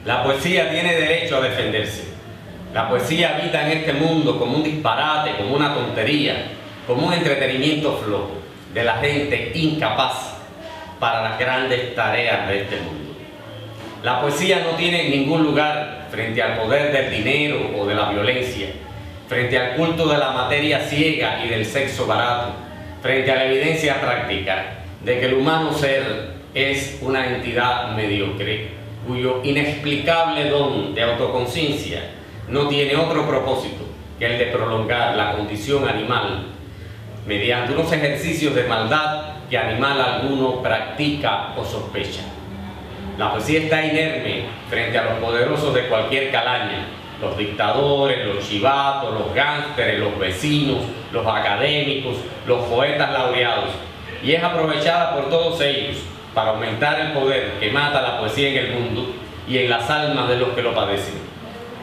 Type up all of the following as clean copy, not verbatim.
La poesía tiene derecho a defenderse. La poesía habita en este mundo como un disparate, como una tontería, como un entretenimiento flojo de la gente incapaz para las grandes tareas de este mundo. La poesía no tiene ningún lugar frente al poder del dinero o de la violencia, frente al culto de la materia ciega y del sexo barato, frente a la evidencia práctica de que el humano ser es una entidad mediocre, cuyo inexplicable don de autoconciencia no tiene otro propósito que el de prolongar la condición animal mediante unos ejercicios de maldad que animal alguno practica o sospecha. La poesía está inerme frente a los poderosos de cualquier calaña, los dictadores, los chivatos, los gánsteres, los vecinos, los académicos, los poetas laureados, y es aprovechada por todos ellos para aumentar el poder que mata la poesía en el mundo y en las almas de los que lo padecen,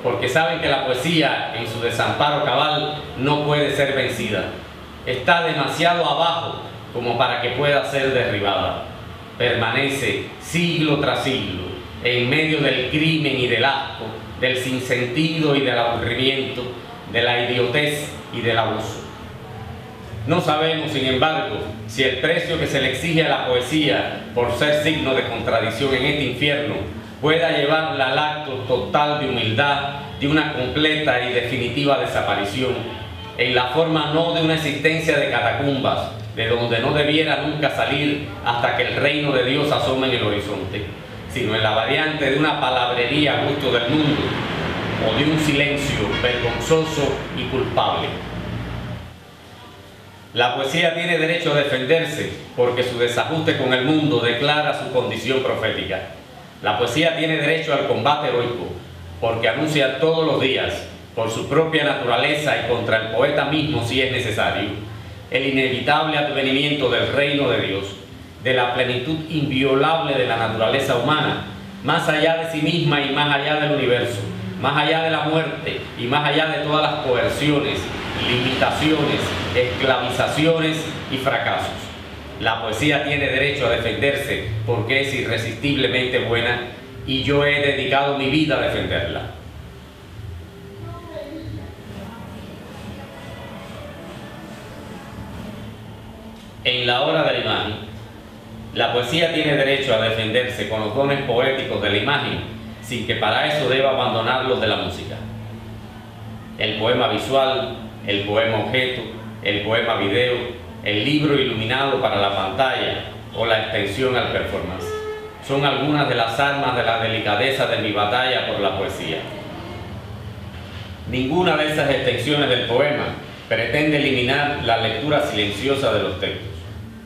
porque saben que la poesía en su desamparo cabal no puede ser vencida, está demasiado abajo como para que pueda ser derribada, permanece siglo tras siglo en medio del crimen y del asco, del sinsentido y del aburrimiento, de la idiotez y del abuso. No sabemos, sin embargo, si el precio que se le exige a la poesía por ser signo de contradicción en este infierno pueda llevarla al acto total de humildad, de una completa y definitiva desaparición, en la forma no de una existencia de catacumbas, de donde no debiera nunca salir hasta que el reino de Dios asome en el horizonte, sino en la variante de una palabrería a gusto del mundo o de un silencio vergonzoso y culpable. La poesía tiene derecho a defenderse porque su desajuste con el mundo declara su condición profética. La poesía tiene derecho al combate heroico porque anuncia todos los días, por su propia naturaleza y contra el poeta mismo si es necesario, el inevitable advenimiento del reino de Dios, de la plenitud inviolable de la naturaleza humana, más allá de sí misma y más allá del universo, más allá de la muerte y más allá de todas las coerciones, limitaciones, esclavizaciones y fracasos. La poesía tiene derecho a defenderse porque es irresistiblemente buena y yo he dedicado mi vida a defenderla. En la hora de la imagen, la poesía tiene derecho a defenderse con los dones poéticos de la imagen, sin que para eso deba abandonar los de la música. El poema visual, el poema objeto, el poema video, el libro iluminado para la pantalla o la extensión al performance son algunas de las armas de la delicadeza de mi batalla por la poesía. Ninguna de esas extensiones del poema pretende eliminar la lectura silenciosa de los textos.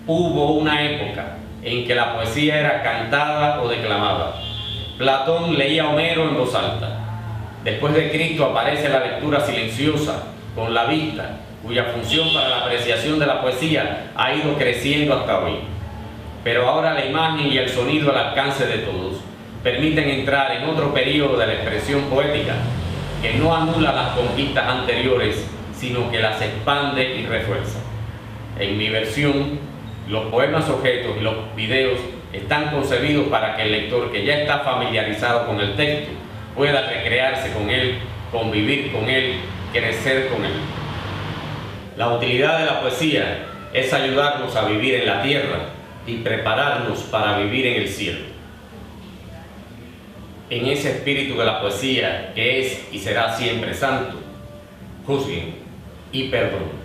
Hubo una época en que la poesía era cantada o declamada. Platón leía a Homero en voz alta. Después de Cristo aparece la lectura silenciosa con la vista, cuya función para la apreciación de la poesía ha ido creciendo hasta hoy. Pero ahora la imagen y el sonido al alcance de todos permiten entrar en otro periodo de la expresión poética que no anula las conquistas anteriores, sino que las expande y refuerza. En mi versión, los poemas objetos y los videos están concebidos para que el lector que ya está familiarizado con el texto pueda recrearse con él, convivir con él, crecer con él. La utilidad de la poesía es ayudarnos a vivir en la tierra y prepararnos para vivir en el cielo. En ese espíritu de la poesía que es y será siempre santo, juzguen y perdonen.